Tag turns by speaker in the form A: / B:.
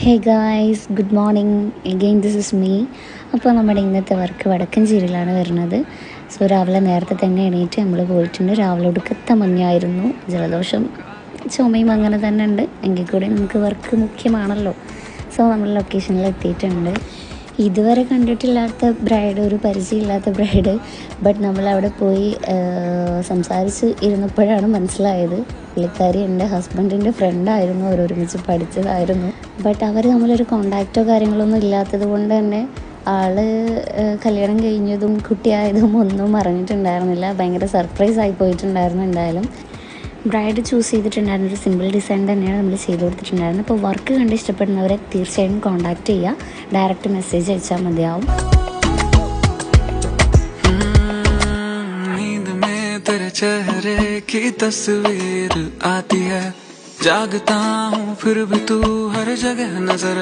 A: Hey guys, good morning again, this is me. അപ്പോൾ നമ്മുടെ ഇന്നത്തെ വർക്ക് വടക്കഞ്ചേരിയിലാണ് വരുന്നത്. സോ രാവിലെ നേരത്തെ തന്നെ എണീറ്റ് നമ്മൾ പോയിട്ടുണ്ട്. രാവിലെ ഒടുക്കത്തെ മഞ്ഞായിരുന്നു, ജലദോഷം ചുമയും അങ്ങനെ തന്നെ ഉണ്ട്. എങ്കിൽ കൂടി നമുക്ക് വർക്ക് മുഖ്യമാണല്ലോ. സോ നമ്മൾ ലൊക്കേഷനിൽ എത്തിയിട്ടുണ്ട്. ഇതുവരെ കണ്ടിട്ടില്ലാത്ത ബ്രൈഡ്, ഒരു പരിചയമില്ലാത്ത ബ്രൈഡ്. ബട്ട് നമ്മളവിടെ പോയി സംസാരിച്ച് ഇരുന്നപ്പോഴാണ് മനസ്സിലായത് പുള്ളിക്കാരി എൻ്റെ ഹസ്ബൻഡിൻ്റെ ഫ്രണ്ടായിരുന്നു, അവരൊരുമിച്ച് പഠിച്ചതായിരുന്നു. ബട്ട് അവർ തമ്മിലൊരു കോണ്ടാക്റ്റോ കാര്യങ്ങളൊന്നും ഇല്ലാത്തത് കൊണ്ട് തന്നെ ആള് കല്യാണം കഴിഞ്ഞതും കുട്ടിയായതും ഒന്നും അറിഞ്ഞിട്ടുണ്ടായിരുന്നില്ല. ഭയങ്കര സർപ്രൈസ് ആയി പോയിട്ടുണ്ടായിരുന്നു. എന്തായാലും ബ്രൈഡ് ചൂസ് ചെയ്തിട്ടുണ്ടായിരുന്ന ഒരു സിമ്പിൾ ഡിസൈൻ തന്നെയാണ് നമ്മൾ ചെയ്ത് കൊടുത്തിട്ടുണ്ടായിരുന്നത്. അപ്പോൾ വർക്ക് കണ്ട് ഇഷ്ടപ്പെടുന്നവരെ തീർച്ചയായും കോൺടാക്റ്റ് ചെയ്യുക. ഡയറക്റ്റ് മെസ്സേജ് അയച്ചാൽ മതിയാവും.
B: तेरे चेहरे की तस्वीर आती है, जागता हूँ फिर भी तू हर जगह नजर